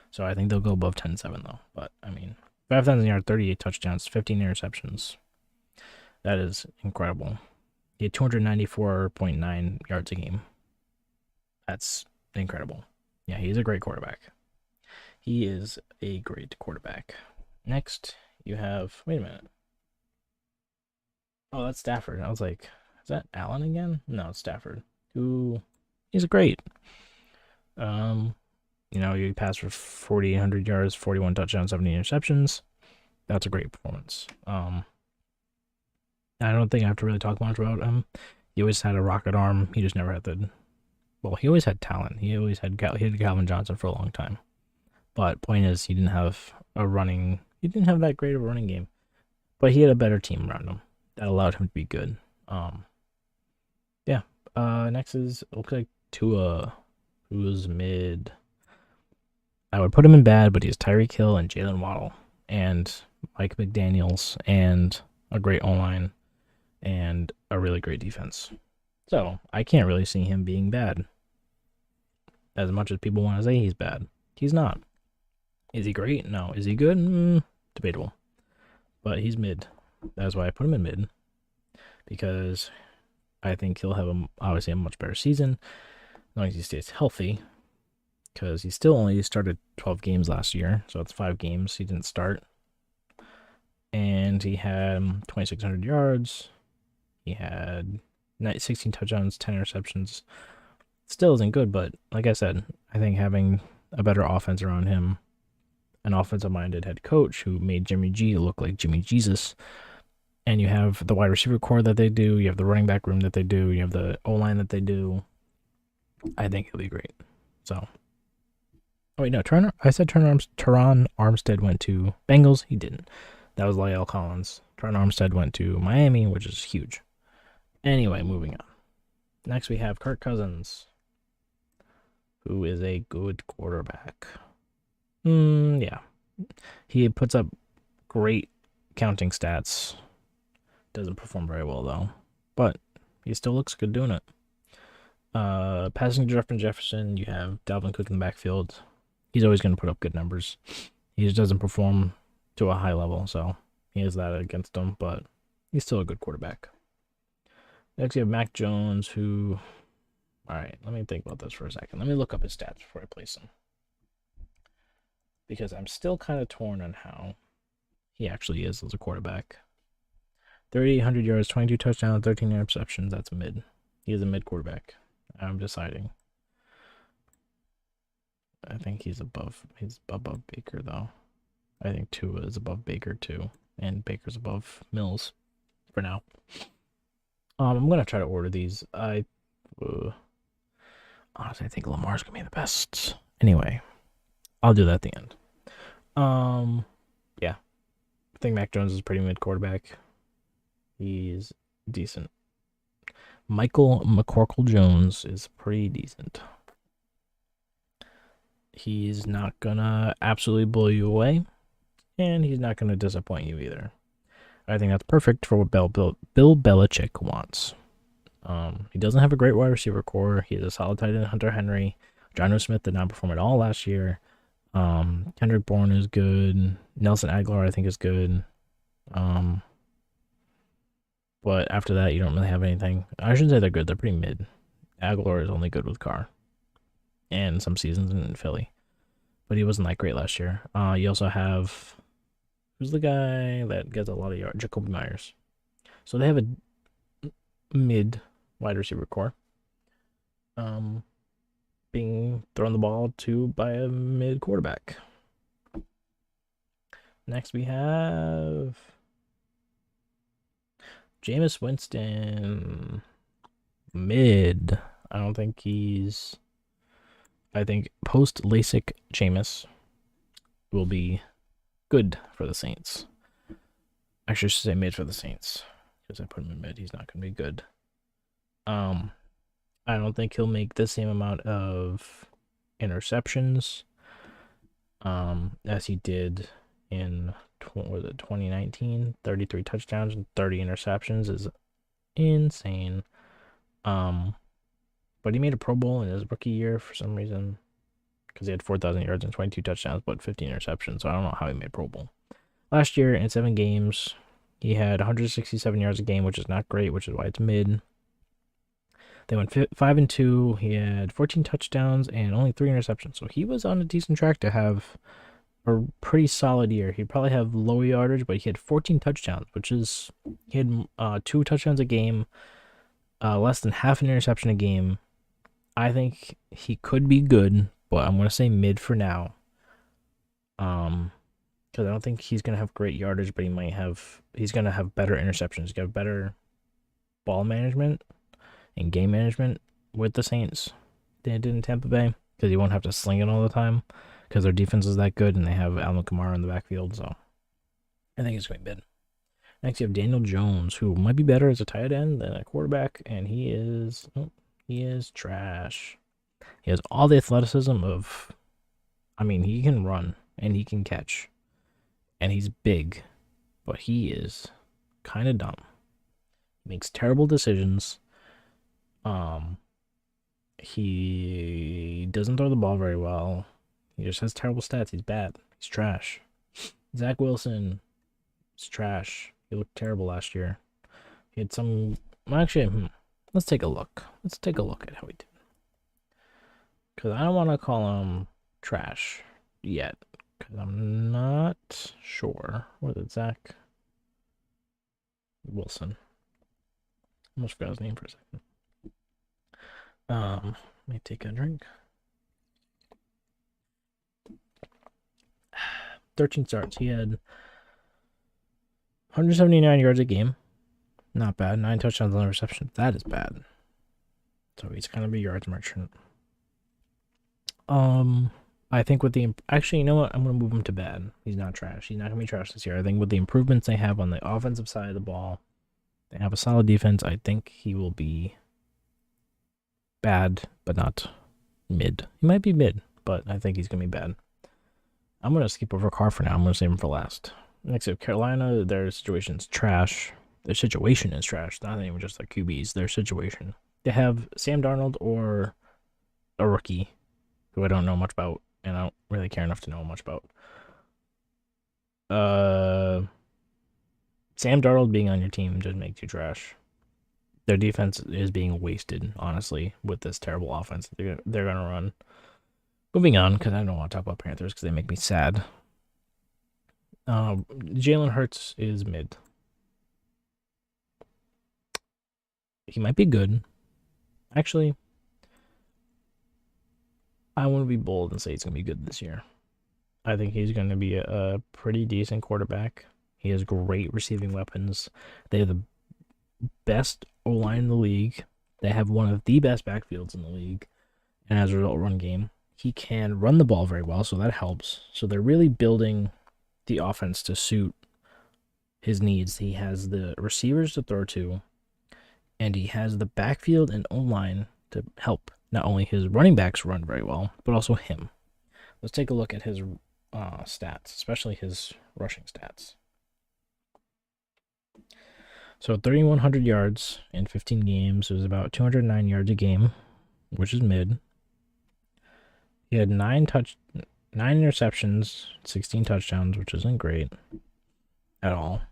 So I think they'll go above 10-7 though. But I mean, 5,000 yards, 38 touchdowns, 15 interceptions. That is incredible. He had 294.9 yards a game. That's incredible. Yeah, he's a great quarterback. He is a great quarterback. Next, you have, wait a minute. Oh, that's Stafford. I was like, is that Allen again? No, it's Stafford. He's great. You passed for 4,800 yards, 41 touchdowns, 70 interceptions. That's a great performance. I don't think I have to really talk much about him. He always had a rocket arm. He just never had he always had talent. He had Calvin Johnson for a long time. But point is, he didn't have that great of a running game. But he had a better team around him that allowed him to be good. Next is, looks like Tua, who's mid. I would put him in bad, but he has Tyreek Hill and Jalen Waddle and Mike McDaniels and a great O-line and a really great defense. So I can't really see him being bad. As much as people want to say he's bad, he's not. Is he great? No. Is he good? Debatable. But he's mid. That's why I put him in mid. Because I think he'll have obviously a much better season as long as he stays healthy. Because he still only started 12 games last year, so it's 5 games he didn't start. And he had 2,600 yards. He had 16 touchdowns, 10 interceptions. Still isn't good, but like I said, I think having a better offense around him, an offensive-minded head coach who made Jimmy G look like Jimmy Jesus, and you have the wide receiver core that they do, you have the running back room that they do, you have the O-line that they do, I think he'll be great. So... Oh, wait, no, Teron Armstead went to Bengals. He didn't. That was Lyle Collins. Teron Armstead went to Miami, which is huge. Anyway, moving on. Next, we have Kirk Cousins, who is a good quarterback. Yeah. He puts up great counting stats. Doesn't perform very well, though. But he still looks good doing it. Passing to Jefferson, you have Dalvin Cook in the backfield. He's always going to put up good numbers. He just doesn't perform to a high level, so he has that against him, but he's still a good quarterback. Next, you have Mac Jones, who... Alright, let me think about this for a second. Let me look up his stats before I place him. Because I'm still kind of torn on how he actually is as a quarterback. 3,800 yards, 22 touchdowns, 13 interceptions. That's mid. He is a mid quarterback. I'm deciding. I think he's above Baker, though. I think Tua is above Baker, too. And Baker's above Mills for now. I'm going to try to order these. Honestly, I think Lamar's going to be the best. Anyway, I'll do that at the end. Yeah. I think Mac Jones is a pretty mid quarterback. He's decent. Michael McCorkle-Jones is pretty decent. He's not gonna absolutely blow you away, and he's not gonna disappoint you either. I think that's perfect for what Bill Belichick wants. He doesn't have a great wide receiver core. He has a solid tight end, Hunter Henry. Jonnu Smith did not perform at all last year. Kendrick Bourne is good. Nelson Aguilar, I think, is good. But after that, you don't really have anything. I shouldn't say they're good. They're pretty mid. Aguilar is only good with Carr and some seasons in Philly, but he wasn't that great last year. You also have, who's the guy that gets a lot of yards? Jacoby Myers. So they have a mid wide receiver core. Being thrown the ball to by a mid quarterback. Next we have Jameis Winston. Mid. I don't think he's. I think post LASIK Jameis will be good for the Saints. Actually, I should say mid for the Saints because I put him in mid. He's not going to be good. I don't think he'll make the same amount of interceptions as he did in 2019. 33 touchdowns and 30 interceptions is insane. But he made a Pro Bowl in his rookie year for some reason because he had 4,000 yards and 22 touchdowns, but 15 interceptions. So I don't know how he made Pro Bowl. Last year in 7 games, he had 167 yards a game, which is not great, which is why it's mid. They went 5-2. He had 14 touchdowns and only 3 interceptions. So he was on a decent track to have a pretty solid year. He'd probably have low yardage, but he had 14 touchdowns, which is, he had 2 touchdowns a game, less than half an interception a game. I think he could be good, but I'm going to say mid for now. Because I don't think he's going to have great yardage, but he's going to have better interceptions. He's got better ball management and game management with the Saints than it did in Tampa Bay, because he won't have to sling it all the time because their defense is that good and they have Alvin Kamara in the backfield. So I think it's going mid. Next, you have Daniel Jones, who might be better as a tight end than a quarterback, and he is trash. He has all the athleticism of, he can run and he can catch, and he's big, but he is kind of dumb. He makes terrible decisions. He doesn't throw the ball very well. He just has terrible stats. He's bad. He's trash. Zach Wilson is trash. He looked terrible last year. He had some. Actually, let's take a look. Let's take a look at how he did. Because I don't want to call him trash yet. Because I'm not sure. What is Zach Wilson? I almost forgot his name for a second. Let me take a drink. 13 starts. He had 179 yards a game. Not bad. 9 touchdowns on reception. That is bad. So he's kind of a yards merchant. I think with the... Actually, you know what? I'm going to move him to bad. He's not trash. He's not going to be trash this year. I think with the improvements they have on the offensive side of the ball, they have a solid defense. I think he will be bad, but not mid. He might be mid, but I think he's going to be bad. I'm going to skip over Carr for now. I'm going to save him for last. Next up, Carolina, their situation's trash. Their situation is trash. Not even just their QBs. Their situation. They have Sam Darnold or a rookie who I don't know much about, and I don't really care enough to know much about. Sam Darnold being on your team just makes you trash. Their defense is being wasted, honestly, with this terrible offense they're going to run. Moving on, because I don't want to talk about Panthers because they make me sad. Jalen Hurts is mid. He might be good. Actually, I want to be bold and say he's going to be good this year. I think he's going to be a pretty decent quarterback. He has great receiving weapons. They have the best O-line in the league. They have one of the best backfields in the league. And as a result, run game. He can run the ball very well, so that helps. So they're really building the offense to suit his needs. He has the receivers to throw to, and he has the backfield and O-line to help not only his running backs run very well, but also him. Let's take a look at his stats, especially his rushing stats. So 3,100 yards in 15 games. It was about 209 yards a game, which is mid. He had 9 interceptions, 16 touchdowns, which isn't great at all.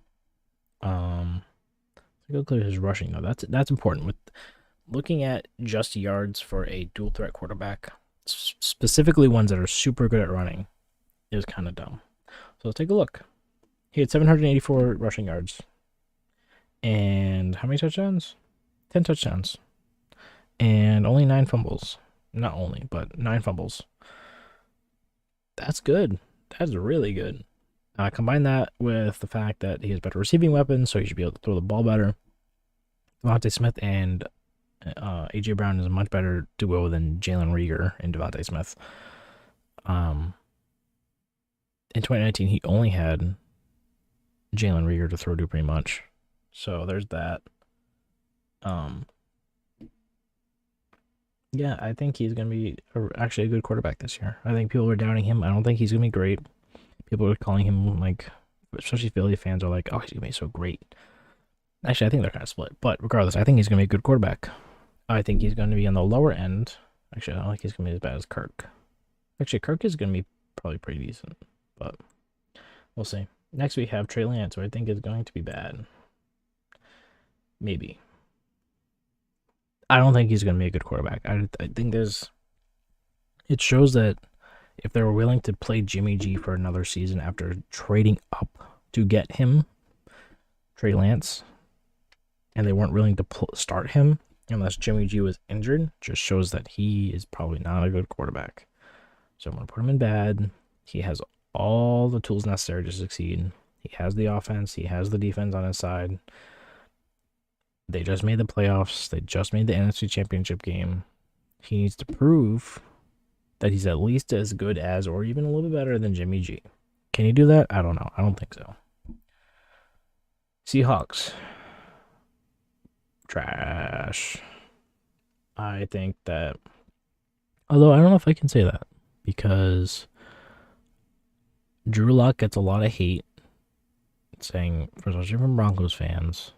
Go look at his rushing though. That's important. With looking at just yards for a dual threat quarterback, specifically ones that are super good at running, is kind of dumb. So let's take a look. He had 784 rushing yards. And how many touchdowns? 10 touchdowns. And only 9 fumbles. Not only, but 9 fumbles. That's good. That's really good. Combine that with the fact that he has better receiving weapons, so he should be able to throw the ball better. Devontae Smith and A.J. Brown is a much better duo than Jalen Reagor and Devontae Smith. In 2019, he only had Jalen Reagor to throw to pretty much. So there's that. Yeah, I think he's going to be actually a good quarterback this year. I think people are doubting him. I don't think he's going to be great. People are calling him, like, especially Philly fans are like, oh, he's going to be so great. Actually, I think they're kind of split. But regardless, I think he's going to be a good quarterback. I think he's going to be on the lower end. Actually, I don't think he's going to be as bad as Kirk. Actually, Kirk is going to be probably pretty decent. But we'll see. Next, we have Trey Lance, who I think is going to be bad. Maybe. I don't think he's going to be a good quarterback. I think it shows that if they were willing to play Jimmy G for another season after trading up to get him, Trey Lance, and they weren't willing to start him unless Jimmy G was injured, just shows that he is probably not a good quarterback. So I'm going to put him in bad. He has all the tools necessary to succeed. He has the offense. He has the defense on his side. They just made the playoffs. They just made the NFC Championship game. He needs to prove that he's at least as good as or even a little bit better than Jimmy G. Can he do that? I don't know. I don't think so. Seahawks. Trash. I think that... Although, I don't know if I can say that. Because Drew Lock gets a lot of hate. Saying, especially from Broncos fans...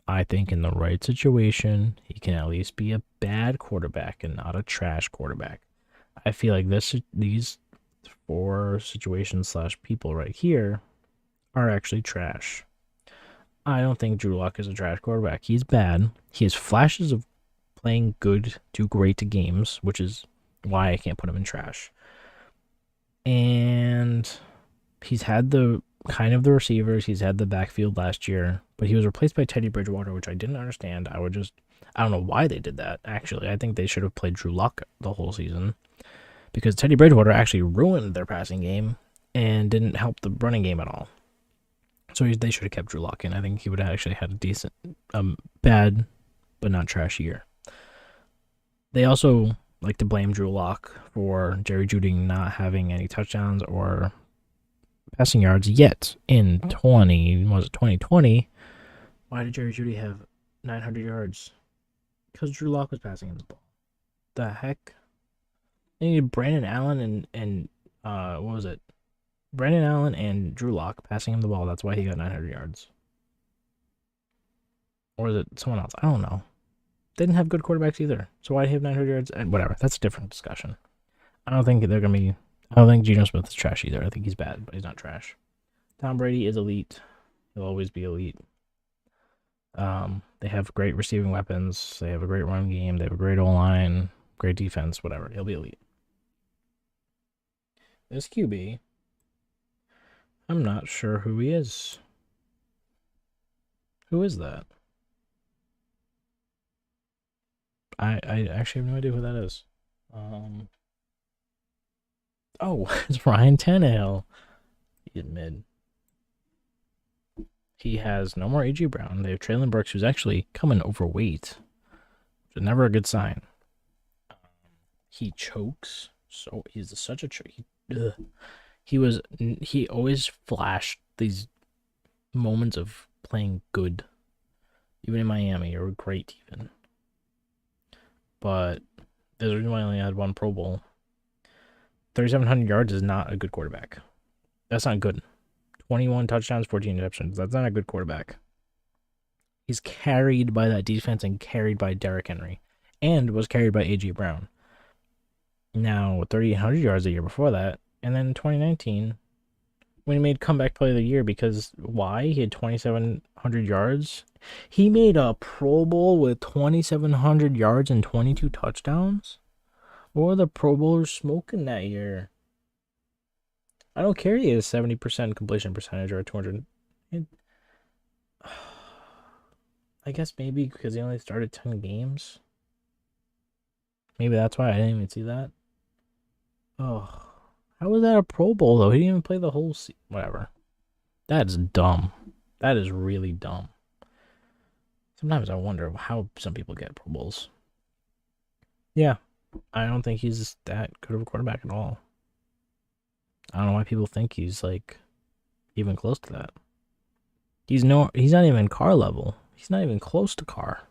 I think in the right situation, he can at least be a bad quarterback and not a trash quarterback. I feel like these 4 situations / people right here are actually trash. I don't think Drew Lock is a trash quarterback. He's bad. He has flashes of playing good to great games, which is why I can't put him in trash. And he's had the receivers. He's had the backfield last year, but he was replaced by Teddy Bridgewater, which I didn't understand. I don't know why they did that, actually. I think they should have played Drew Lock the whole season because Teddy Bridgewater actually ruined their passing game and didn't help the running game at all. So they should have kept Drew Lock in. I think he would have actually had a decent, bad, but not trash year. They also like to blame Drew Lock for Jerry Jeudy not having any touchdowns or passing yards yet in 2020. Why did Jerry Jeudy have 900 yards? Because Drew Lock was passing him the ball. The heck? They needed Brandon Allen and what was it? Brandon Allen and Drew Lock passing him the ball. That's why he got 900 yards. Or is it someone else? I don't know. They didn't have good quarterbacks either. So why did he have 900 yards? And whatever. That's a different discussion. I don't think Geno Smith is trash either. I think he's bad, but he's not trash. Tom Brady is elite. He'll always be elite. They have great receiving weapons. They have a great run game. They have a great O-line, great defense, whatever. He'll be elite. This QB, I'm not sure who he is. Who is that? I actually have no idea who that is. Oh, it's Ryan Tannehill. He's mid. He has no more A.J. Brown. They have Traylon Burks, who's actually coming overweight, which is never a good sign. He chokes. So he's such a he always flashed these moments of playing good, even in Miami, or great even. But there's a reason why I only had 1 Pro Bowl. 3,700 yards is not a good quarterback. That's not good. 21 touchdowns, 14 interceptions. That's not a good quarterback. He's carried by that defense and carried by Derrick Henry. And was carried by A.J. Brown. Now, 3,800 yards the year before that. And then in 2019, when he made comeback player of the year because why? He had 2,700 yards. He made a Pro Bowl with 2,700 yards and 22 touchdowns. What were the Pro Bowlers smoking that year? I don't care he has 70% completion percentage or 200. I guess maybe because he only started 10 games. Maybe that's why I didn't even see that. Oh, how was that a Pro Bowl though? He didn't even play the whole season. Whatever. That's dumb. That is really dumb. Sometimes I wonder how some people get Pro Bowls. Yeah, I don't think he's that good of a quarterback at all. I don't know why people think he's like even close to that. He's not even Carr level. He's not even close to Carr.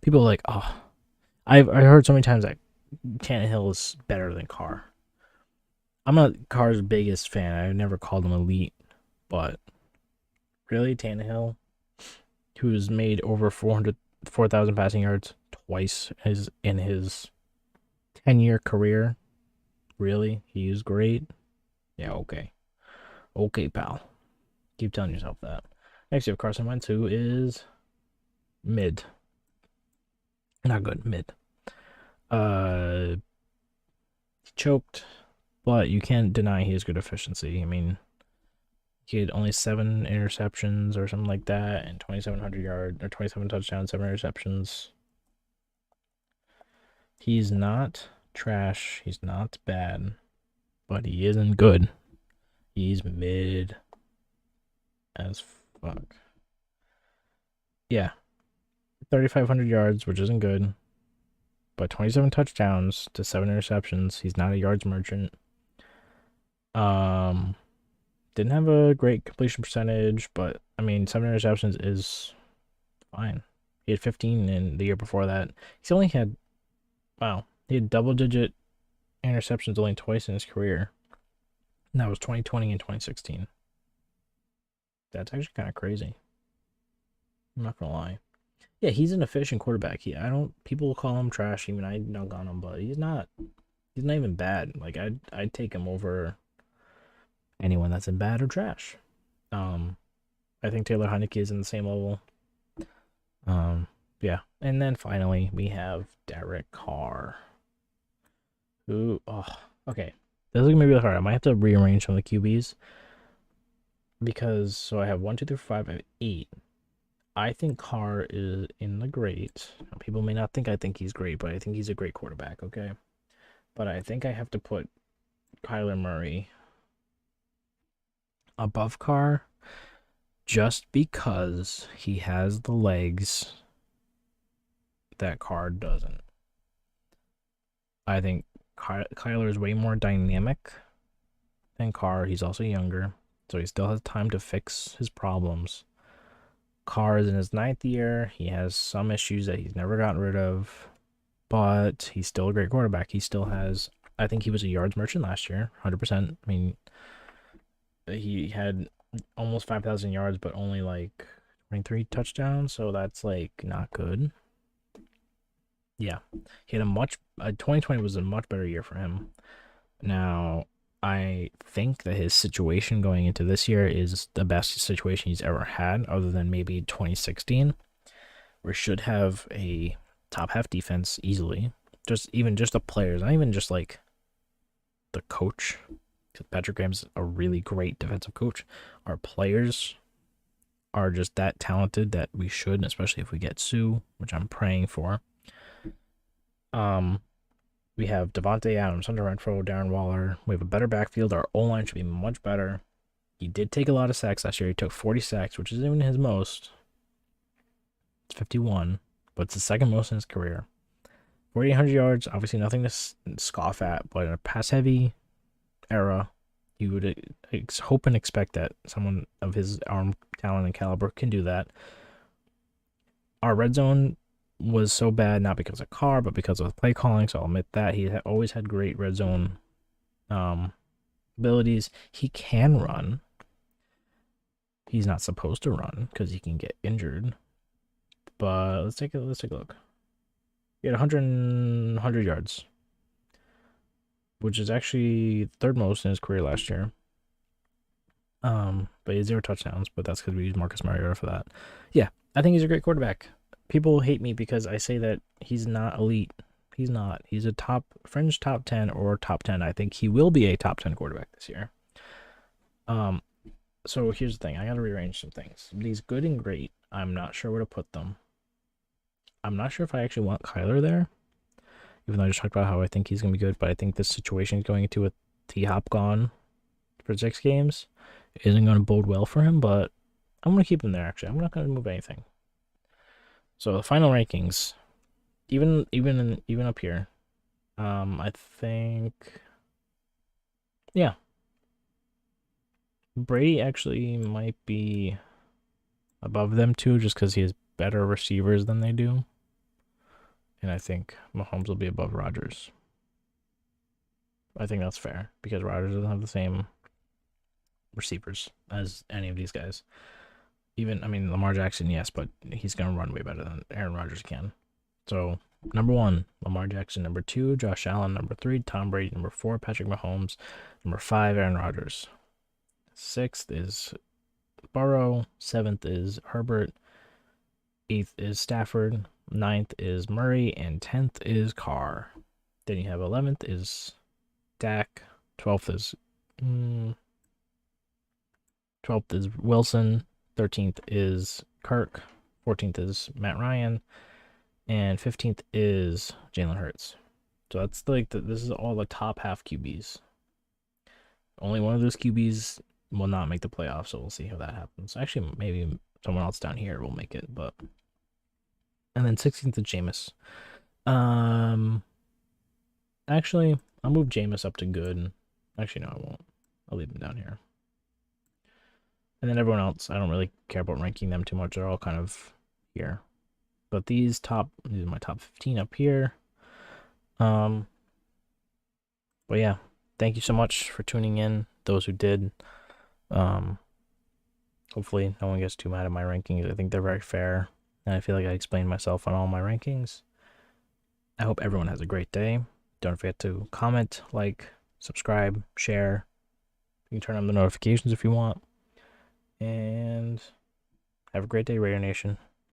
People are like, oh, I heard so many times that Tannehill is better than Carr. I'm not Carr's biggest fan. I never called him elite, but really, Tannehill, who's made over 4,000 passing yards twice in his 10-year career, really, he's great. Yeah, okay, pal. Keep telling yourself that. Next, you have Carson Wentz, who is mid, not good, mid. He choked, but you can't deny he has good efficiency. I mean, he had only 7 interceptions or something like that, and 2,700 yards or 27 touchdowns, 7 interceptions. He's not trash. He's not bad, but he isn't good. He's mid as fuck. Yeah, 3,500 yards, which isn't good, but 27 touchdowns to 7 interceptions. He's not a yards merchant. Didn't have a great completion percentage, but I mean, 7 interceptions is fine. He had 15 in the year before that. He's only had, wow, he had double-digit interceptions only twice in his career. And that was 2020 and 2016. That's actually kind of crazy. I'm not gonna lie. Yeah, he's an efficient quarterback. People call him trash. Even I dunk on him, but he's not. He's not even bad. Like I'd take him over anyone that's in bad or trash. I think Taylor Heinicke is in the same level. Yeah. And then finally we have Derek Carr. Who okay. This is gonna be really hard. I might have to rearrange some of the QBs. Because so I have 1, 2, 3, 4, 5, I have 8. I think Carr is in the great. People may not think I think he's great, but I think he's a great quarterback, okay? But I think I have to put Kyler Murray above Carr just because he has the legs that Carr doesn't. I think Kyler is way more dynamic than Carr. He's also younger, so he still has time to fix his problems. Carr is in his 9th year. He has some issues that he's never gotten rid of, but he's still a great quarterback. He still has, I think he was a yards merchant last year, 100%. I mean, he had almost 5,000 yards, but only like 23 touchdowns, so that's like not good. Yeah, he had 2020 was a much better year for him. Now, I think that his situation going into this year is the best situation he's ever had, other than maybe 2016, where he should have a top half defense easily. Just the players, not even just like the coach, because Patrick Graham's a really great defensive coach. Our players are just that talented that we should, especially if we get Sue, which I'm praying for. We have Devontae Adams, Hunter Renfrow, Darren Waller. We have a better backfield. Our O-line should be much better. He did take a lot of sacks last year. He took 40 sacks, which isn't even his most. It's 51, but it's the second most in his career. 4,800 yards, obviously nothing to scoff at, but in a pass-heavy era, you would hope and expect that someone of his arm talent and caliber can do that. Our red zone was so bad, not because of Carr, but because of play calling, so I'll admit that. He always had great red zone abilities. He can run. He's not supposed to run because he can get injured. But let's take a look. He had 100 yards, which is actually third most in his career last year. But he has 0 touchdowns, but that's because we use Marcus Mariota for that. Yeah, I think he's a great quarterback. People hate me because I say that he's not elite. He's not. He's a fringe top 10 or top 10. I think he will be a top 10 quarterback this year. Um, so here's the thing. I got to rearrange some things. These good and great, I'm not sure where to put them. I'm not sure if I actually want Kyler there, even though I just talked about how I think he's going to be good, but I think this situation he's going into with T-Hop gone for 6 games isn't going to bode well for him, but I'm going to keep him there, actually. I'm not going to move anything. So the final rankings, even up here, I think, yeah, Brady actually might be above them too, just because he has better receivers than they do. And I think Mahomes will be above Rodgers. I think that's fair because Rodgers doesn't have the same receivers as any of these guys. Even, I mean, Lamar Jackson, yes, but he's going to run way better than Aaron Rodgers can. So, number 1, Lamar Jackson. Number 2, Josh Allen. Number 3, Tom Brady. Number 4, Patrick Mahomes. Number 5, Aaron Rodgers. 6th is Burrow. 7th is Herbert. 8th is Stafford. 9th is Murray. And 10th is Carr. Then you have 11th is Dak. 12th is 12th is Wilson. 13th is Kirk. 14th is Matt Ryan. And 15th is Jalen Hurts. So that's like this is all the top half QBs. Only one of those QBs will not make the playoffs, so we'll see how that happens. Actually, maybe someone else down here will make it, but and then 16th is Jameis. Actually, I'll move Jameis up to good. Actually, no, I won't. I'll leave him down here. And then everyone else, I don't really care about ranking them too much. They're all kind of here. But these are my top 15 up here. But yeah, thank you so much for tuning in. Those who did. Hopefully no one gets too mad at my rankings. I think they're very fair. And I feel like I explained myself on all my rankings. I hope everyone has a great day. Don't forget to comment, like, subscribe, share. You can turn on the notifications if you want. And have a great day, Raider Nation.